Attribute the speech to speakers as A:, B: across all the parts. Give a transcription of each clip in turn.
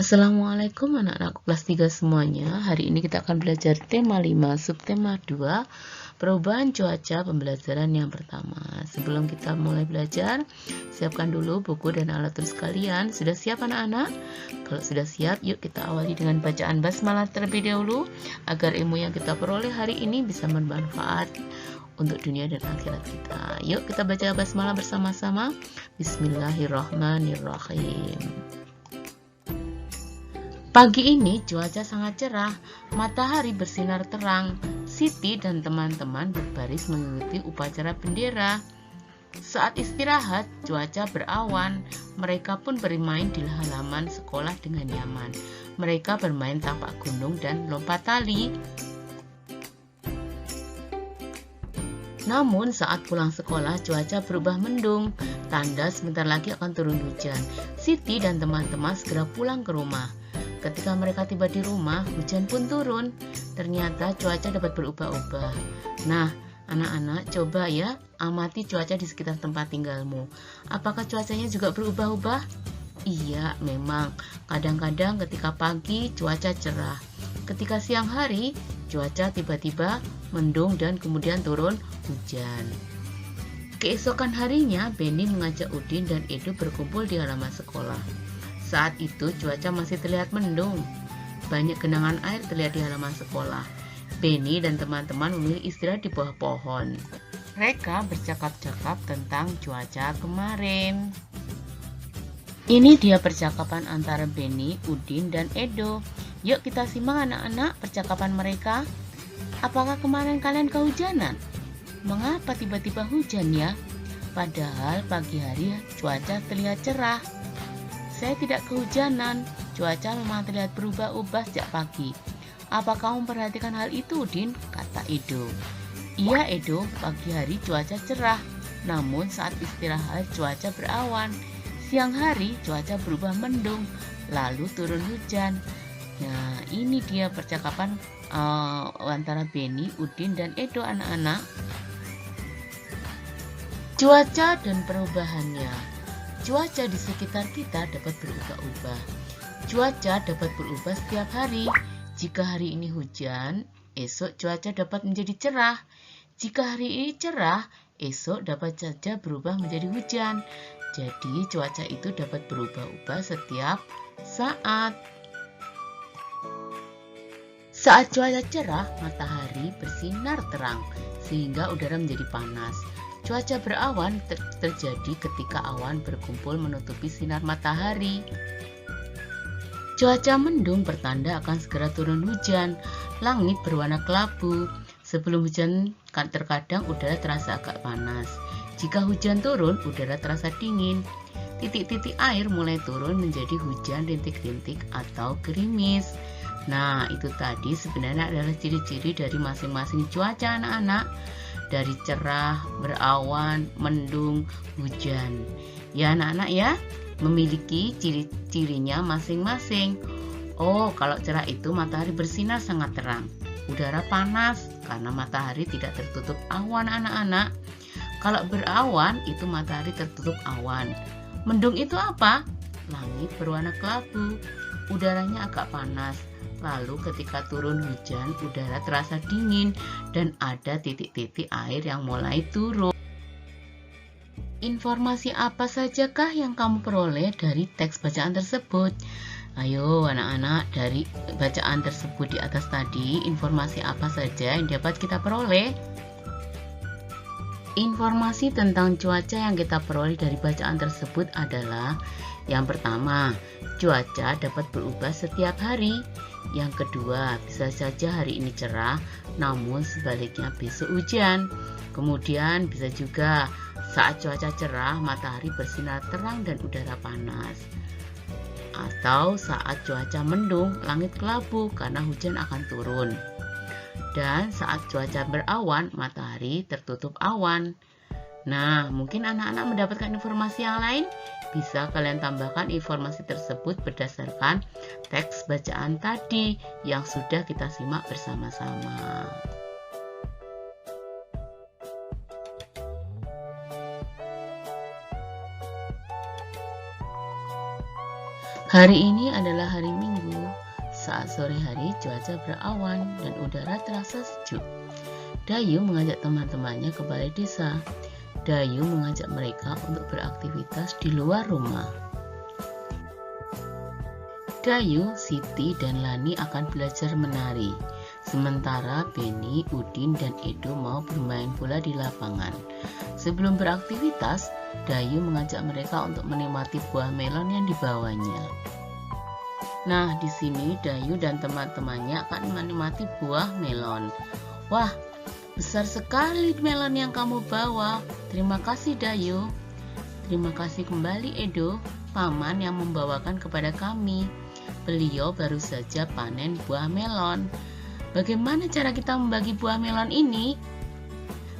A: Assalamualaikum anak-anakku kelas 3 semuanya. Hari ini kita akan belajar tema 5, subtema 2, perubahan cuaca pembelajaran yang pertama. Sebelum kita mulai belajar, siapkan dulu buku dan alat tulis kalian. Sudah siap anak-anak? Kalau sudah siap, yuk kita awali dengan bacaan basmalah terlebih dahulu agar ilmu yang kita peroleh hari ini bisa bermanfaat untuk dunia dan akhirat kita. Yuk kita baca basmalah bersama-sama. Bismillahirrahmanirrahim. Pagi ini cuaca sangat cerah, matahari bersinar terang. Siti dan teman-teman berbaris mengikuti upacara bendera. Saat istirahat, cuaca berawan. Mereka pun bermain di halaman sekolah dengan nyaman. Mereka bermain tapak gunung dan lompat tali. Namun saat pulang sekolah, cuaca berubah mendung. Tanda sebentar lagi akan turun hujan. Siti dan teman-teman segera pulang ke rumah. Ketika mereka tiba di rumah, hujan pun turun. Ternyata cuaca dapat berubah-ubah. Nah, anak-anak coba ya amati cuaca di sekitar tempat tinggalmu. Apakah cuacanya juga berubah-ubah? Iya, memang. Kadang-kadang ketika pagi cuaca cerah. Ketika siang hari, cuaca tiba-tiba mendung dan kemudian turun hujan. Keesokan harinya, Benny mengajak Udin dan Edo berkumpul di halaman sekolah. Saat itu cuaca masih terlihat mendung. Banyak genangan air terlihat di halaman sekolah. Benny dan teman-teman memilih istirahat di bawah pohon. Mereka bercakap-cakap tentang cuaca kemarin. Ini dia percakapan antara Benny, Udin, dan Edo. Yuk kita simak anak-anak percakapan mereka. Apakah kemarin kalian kehujanan? Mengapa tiba-tiba hujan ya? Padahal pagi hari cuaca terlihat cerah. Saya tidak kehujanan, cuaca memang terlihat berubah-ubah sejak pagi. Apa kamu memperhatikan hal itu, Udin? Kata Edo. Iya, Edo, pagi hari cuaca cerah. Namun saat istirahat cuaca berawan. Siang hari cuaca berubah mendung, lalu turun hujan. Nah, ini dia percakapan antara Benny, Udin, dan Edo anak-anak. Cuaca dan perubahannya. Cuaca di sekitar kita dapat berubah-ubah. Cuaca dapat berubah setiap hari. Jika hari ini hujan, esok cuaca dapat menjadi cerah. Jika hari ini cerah, esok dapat saja berubah menjadi hujan. Jadi cuaca itu dapat berubah-ubah setiap saat. Saat cuaca cerah, matahari bersinar terang sehingga udara menjadi panas. Cuaca berawan terjadi ketika awan berkumpul menutupi sinar matahari. Cuaca mendung pertanda akan segera turun hujan. Langit berwarna kelabu. Sebelum hujan, terkadang udara terasa agak panas. Jika hujan turun, udara terasa dingin. Titik-titik air mulai turun menjadi hujan rintik-rintik atau gerimis. Nah, itu tadi sebenarnya adalah ciri-ciri dari masing-masing cuaca anak-anak. Dari cerah, berawan, mendung, hujan. Ya anak-anak ya, memiliki ciri-cirinya masing-masing. Oh, kalau cerah itu matahari bersinar sangat terang. Udara panas karena matahari tidak tertutup awan anak-anak. Kalau berawan itu matahari tertutup awan. Mendung itu apa? Langit berwarna kelabu. Udaranya agak panas. Lalu ketika turun hujan, udara terasa dingin dan ada titik-titik air yang mulai turun. Informasi apa sajakah yang kamu peroleh dari teks bacaan tersebut? Ayo anak-anak, dari bacaan tersebut di atas tadi, informasi apa saja yang dapat kita peroleh? Informasi tentang cuaca yang kita peroleh dari bacaan tersebut adalah yang pertama, cuaca dapat berubah setiap hari. Yang kedua, bisa saja hari ini cerah, namun sebaliknya besok hujan. Kemudian bisa juga saat cuaca cerah, matahari bersinar terang dan udara panas. Atau saat cuaca mendung, langit kelabu karena hujan akan turun. Dan saat cuaca berawan, matahari tertutup awan. Nah, mungkin anak-anak mendapatkan informasi yang lain. Bisa kalian tambahkan informasi tersebut berdasarkan teks bacaan tadi yang sudah kita simak bersama-sama. Hari ini adalah hari Minggu. Saat sore hari cuaca berawan dan udara terasa sejuk. Dayu mengajak teman-temannya ke balai desa. Dayu mengajak mereka untuk beraktivitas di luar rumah. Dayu, Siti, dan Lani akan belajar menari. Sementara Beni, Udin, dan Edo mau bermain bola di lapangan. Sebelum beraktivitas, Dayu mengajak mereka untuk menikmati buah melon yang dibawanya. Nah, di sini Dayu dan teman-temannya akan menikmati buah melon. Wah, besar sekali melon yang kamu bawa. Terima kasih Dayu. Terima kasih kembali Edo, paman yang membawakan kepada kami. Beliau baru saja panen buah melon. Bagaimana cara kita membagi buah melon ini?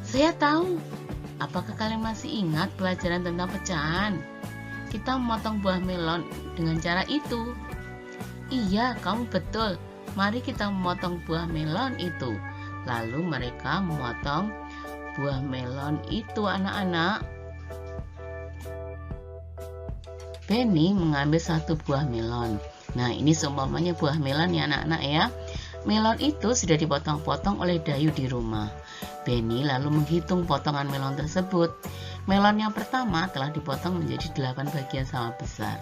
A: Saya tahu. Apakah kalian masih ingat pelajaran tentang pecahan? Kita memotong buah melon dengan cara itu. Iya, kamu betul. Mari kita memotong buah melon itu. Lalu mereka memotong buah melon itu, anak-anak. Beni mengambil satu buah melon. Nah, ini seumpamanya buah melon ya anak-anak ya. Melon itu sudah dipotong-potong oleh Dayu di rumah. Beni lalu menghitung potongan melon tersebut. Melon yang pertama telah dipotong menjadi 8 bagian sama besar.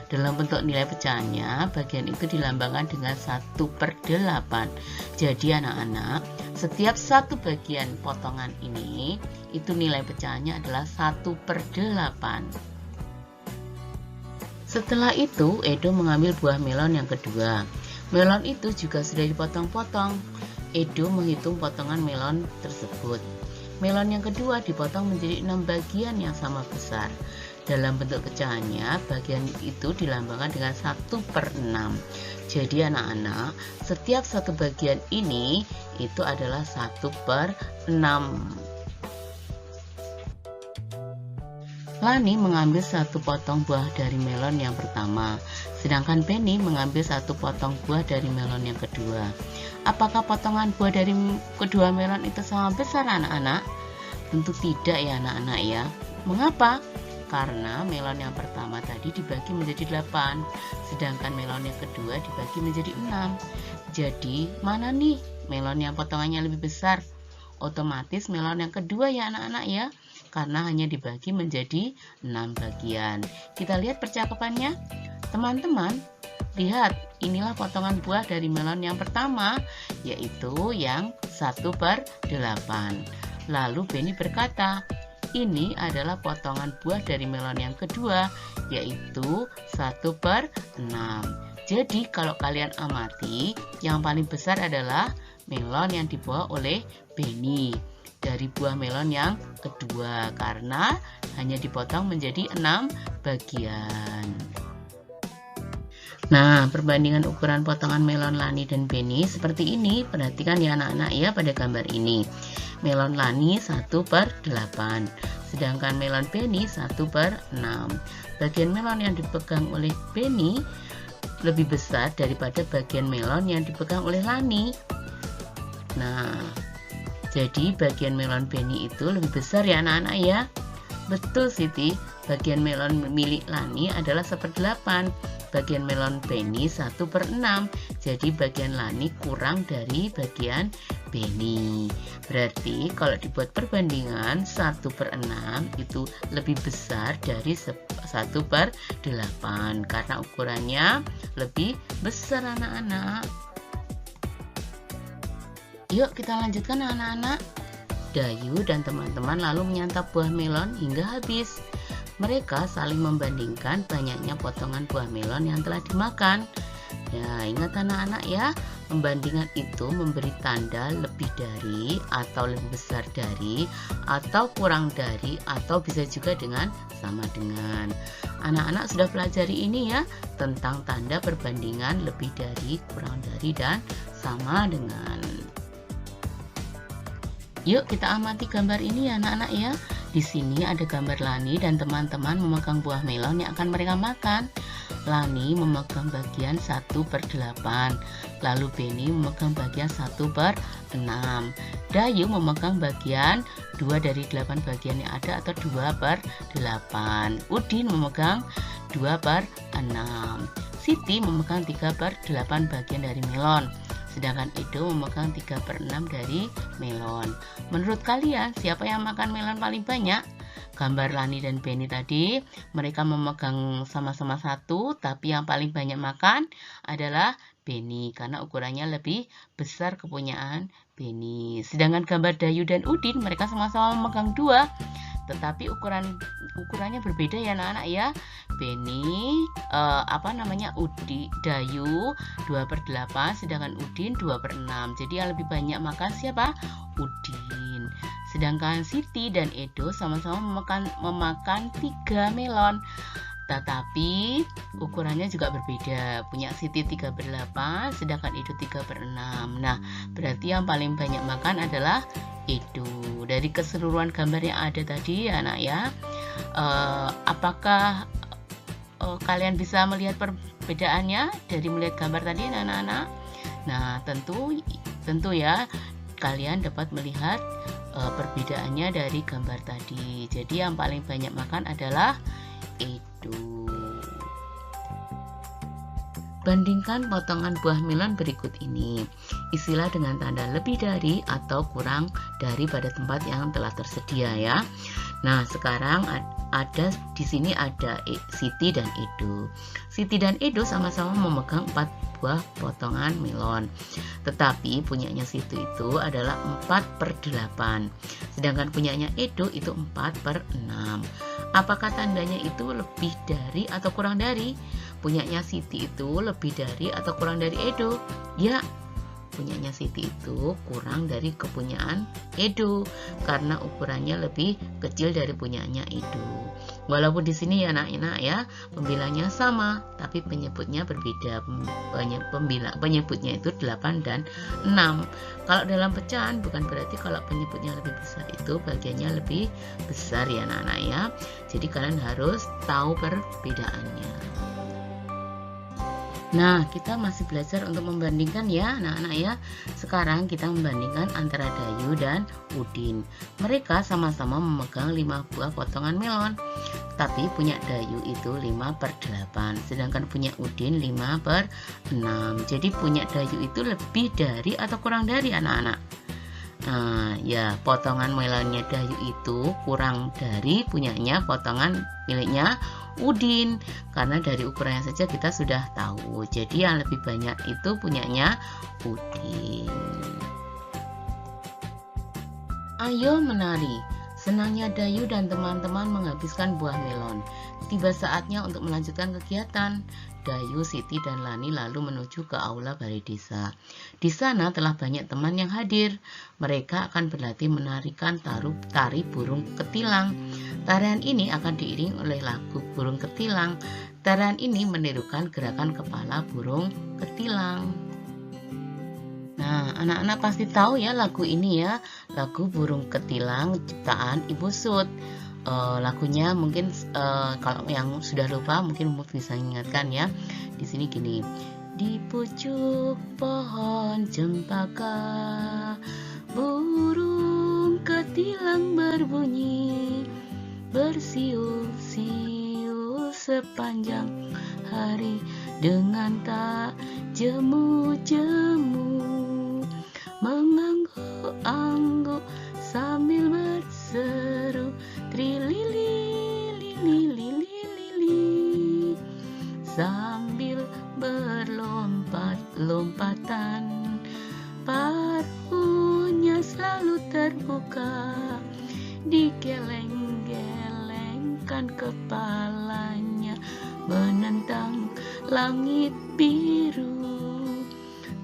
A: Dalam bentuk nilai pecahannya, bagian itu dilambangkan dengan 1/8. Jadi anak-anak, setiap satu bagian potongan ini, itu nilai pecahannya adalah 1/8. Setelah itu, Edo mengambil buah melon yang kedua. Melon itu juga sudah dipotong-potong. Edo menghitung potongan melon tersebut. Melon yang kedua dipotong menjadi 6 bagian yang sama besar. Dalam bentuk pecahannya, bagian itu dilambangkan dengan 1/6. Jadi anak-anak, setiap satu bagian ini itu adalah 1/6. Lani mengambil satu potong buah dari melon yang pertama, sedangkan Beni mengambil satu potong buah dari melon yang kedua. Apakah potongan buah dari kedua melon itu sama besar anak-anak? Tentu tidak ya anak-anak ya. Mengapa? Karena melon yang pertama tadi dibagi menjadi 8, sedangkan melon yang kedua dibagi menjadi 6. Jadi mana nih melon yang potongannya lebih besar? Otomatis melon yang kedua ya anak-anak ya, karena hanya dibagi menjadi 6 bagian. Kita lihat percakapannya. Teman-teman, lihat, inilah potongan buah dari melon yang pertama, yaitu yang 1/8. Lalu Beni berkata, ini adalah potongan buah dari melon yang kedua, yaitu 1/6. Jadi kalau kalian amati, yang paling besar adalah melon yang dibawa oleh Beni dari buah melon yang kedua, karena hanya dipotong menjadi 6 bagian. Nah, perbandingan ukuran potongan melon Lani dan Beni seperti ini. Perhatikan ya anak-anak ya pada gambar ini. Melon Lani 1/8, sedangkan melon Beni 1/6. Bagian melon yang dipegang oleh Beni lebih besar daripada bagian melon yang dipegang oleh Lani. Nah, jadi bagian melon Beni itu lebih besar ya anak-anak ya. Betul Siti, bagian melon milik Lani adalah 1/8, bagian melon Beni 1/6. Jadi bagian Lani kurang dari bagian Beni. Berarti kalau dibuat perbandingan 1/6 itu lebih besar dari 1/8 karena ukurannya lebih besar anak-anak. Yuk kita lanjutkan anak-anak. Dayu dan teman-teman lalu menyantap buah melon hingga habis. Mereka saling membandingkan banyaknya potongan buah melon yang telah dimakan. Ya, ingat anak-anak ya, pembandingan itu memberi tanda lebih dari, atau lebih besar dari, atau kurang dari, atau bisa juga dengan sama dengan. Anak-anak sudah pelajari ini ya, tentang tanda perbandingan lebih dari, kurang dari, dan sama dengan. Yuk kita amati gambar ini ya anak-anak ya. Di sini ada gambar Lani dan teman-teman memegang buah melon yang akan mereka makan. Lani memegang bagian 1/8, lalu Beni memegang bagian 1/6. Dayu memegang bagian 2 dari 8 bagian yang ada atau 2/8. Udin memegang 2/6. Siti memegang 3/8 bagian dari melon, sedangkan Edo memegang 3/6 dari melon. Menurut kalian, siapa yang makan melon paling banyak? Gambar Lani dan Benny tadi, mereka memegang sama-sama satu, tapi yang paling banyak makan adalah Benny, karena ukurannya lebih besar kepunyaan Benny. Sedangkan gambar Dayu dan Udin, mereka sama-sama memegang dua, tetapi ukurannya berbeda ya anak-anak ya. Benny Dayu 2/8, sedangkan Udin 2/6. Jadi yang lebih banyak makan siapa? Udin. Sedangkan Siti dan Edo sama-sama memakan 3 melon, tetapi ukurannya juga berbeda. Punya Siti 3/8, sedangkan Edo 3/6. Nah, berarti yang paling banyak makan adalah Edo. Dari keseluruhan gambar yang ada tadi ya anak ya, apakah kalian bisa melihat perbedaannya dari melihat gambar tadi anak-anak? Nah, tentu ya kalian dapat melihat perbedaannya dari gambar tadi. Jadi yang paling banyak makan adalah Edo. Bandingkan potongan buah melon berikut ini. Isilah dengan tanda lebih dari atau kurang dari pada tempat yang telah tersedia ya. Nah, sekarang di sini ada Siti dan Edo. Siti dan Edo sama-sama memegang 4 buah potongan melon. Tetapi punyanya Siti itu adalah 4/8. Sedangkan punyanya Edo itu 4/6. Apakah tandanya itu lebih dari atau kurang dari? Punyanya Siti itu lebih dari atau kurang dari Edo? Ya, punyanya Siti itu kurang dari kepunyaan Edo karena ukurannya lebih kecil dari punyanya Edo. Walaupun di sini ya anak-anak ya, pembilangnya sama, tapi penyebutnya berbeda. Penyebutnya itu 8 dan 6. Kalau dalam pecahan bukan berarti kalau penyebutnya lebih besar itu bagiannya lebih besar ya anak-anak ya. Jadi kalian harus tahu perbedaannya. Nah, kita masih belajar untuk membandingkan ya anak-anak ya. Sekarang kita membandingkan antara Dayu dan Udin. Mereka sama-sama memegang 5 buah potongan melon. Tapi punya Dayu itu 5/8, sedangkan punya Udin 5/6. Jadi punya Dayu itu lebih dari atau kurang dari anak-anak? Nah, ya potongan melonnya Dayu itu kurang dari punyanya potongan miliknya Udin, karena dari ukurannya saja kita sudah tahu. Jadi yang lebih banyak itu punyanya Udin. Ayo menari. Senangnya Dayu dan teman-teman menghabiskan buah melon. Tiba saatnya untuk melanjutkan kegiatan. Dayu, Siti, dan Lani lalu menuju ke aula balai desa. Di sana telah banyak teman yang hadir. Mereka akan berlatih menarikan tari burung ketilang. Tarian ini akan diiringi oleh lagu burung ketilang. Tarian ini menirukan gerakan kepala burung ketilang. Nah, anak-anak pasti tahu ya lagu ini ya, lagu burung ketilang ciptaan Ibu Sud. Lagunya mungkin kalau yang sudah lupa mungkin bisa mengingatkan ya. Di sini gini, di pucuk pohon cempaka burung ketilang berbunyi, bersiul-siul sepanjang hari dengan tak jemu-jemu, mengangguk-angguk sambil berseru trilili-lili-lili, sambil berlompat-lompatan, paruhnya selalu terbuka, digeleng-gelengkan kepalanya menentang langit biru.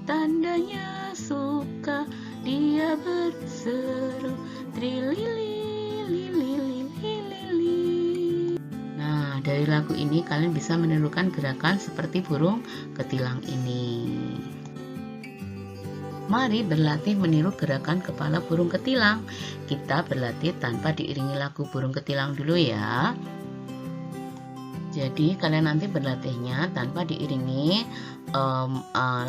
A: Tandanya suka dia berseru trilili-lili-lili. Nah, dari lagu ini kalian bisa menirukan gerakan seperti burung ketilang ini. Mari berlatih meniru gerakan kepala burung ketilang. Kita berlatih tanpa diiringi lagu burung ketilang dulu ya. Jadi kalian nanti berlatihnya tanpa diiringi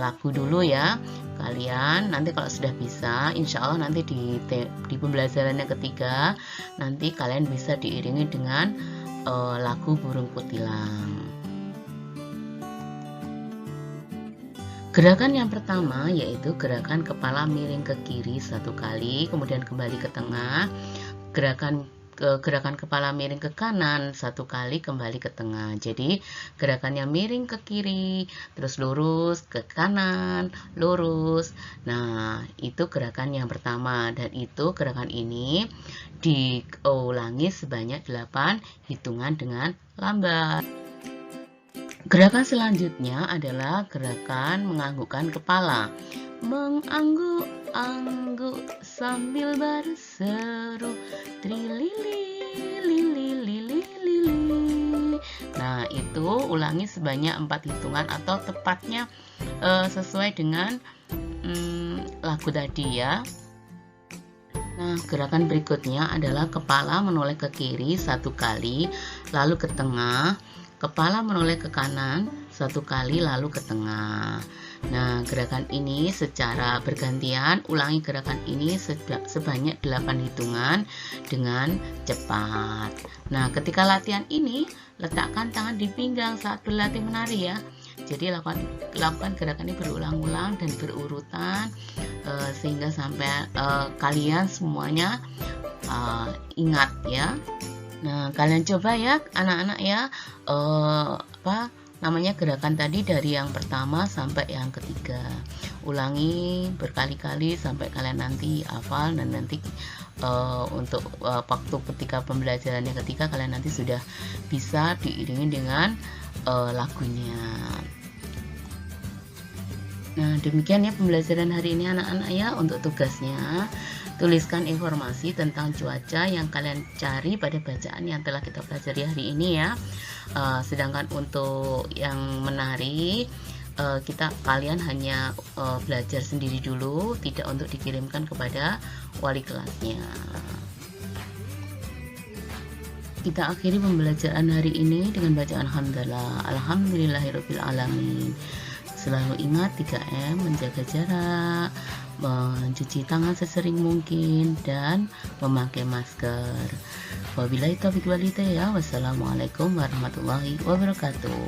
A: lagu dulu ya. Kalian nanti kalau sudah bisa, insya Allah nanti di pembelajaran yang ketiga nanti kalian bisa diiringi dengan lagu burung kutilang. Gerakan yang pertama yaitu gerakan kepala miring ke kiri 1 kali, kemudian kembali ke tengah. Gerakan kepala miring ke kanan 1 kali, kembali ke tengah. Jadi gerakannya miring ke kiri, terus lurus ke kanan, lurus. Nah, itu gerakan yang pertama, dan itu gerakan ini diulangi sebanyak 8 hitungan dengan lambat. Gerakan selanjutnya adalah gerakan menganggukkan kepala. Mengangguk-angguk sambil berseru, trilili, lili, lili, lili. Nah, itu ulangi sebanyak 4 hitungan, atau tepatnya sesuai dengan lagu tadi ya. Nah, gerakan berikutnya adalah kepala menoleh ke kiri 1 kali, lalu ke tengah. Kepala menoleh ke kanan 1 kali, lalu ke tengah. Nah, gerakan ini secara bergantian, ulangi gerakan ini sebanyak 8 hitungan dengan cepat. Nah, ketika latihan ini, letakkan tangan di pinggang saat berlatih menari ya. Jadi lakukan gerakan ini berulang-ulang dan berurutan sehingga sampai kalian semuanya ingat ya. Nah, kalian coba ya anak-anak ya, gerakan tadi dari yang pertama sampai yang ketiga. Ulangi berkali-kali sampai kalian nanti hafal, dan nanti untuk waktu ketika pembelajaran yang ketiga, kalian nanti sudah bisa diiringi dengan lagunya. Nah, demikian ya pembelajaran hari ini anak-anak ya. Untuk tugasnya, tuliskan informasi tentang cuaca yang kalian cari pada bacaan yang telah kita pelajari hari ini ya. Sedangkan untuk yang menari, kalian hanya belajar sendiri dulu, tidak untuk dikirimkan kepada wali kelasnya. Kita akhiri pembelajaran hari ini dengan bacaan hamdalah. Alhamdulillahirabbil alamin. Selalu ingat 3M, menjaga jarak, mencuci tangan sesering mungkin, dan memakai masker. Wabillahi taufiq wal hidayah. Wassalamualaikum warahmatullahi wabarakatuh.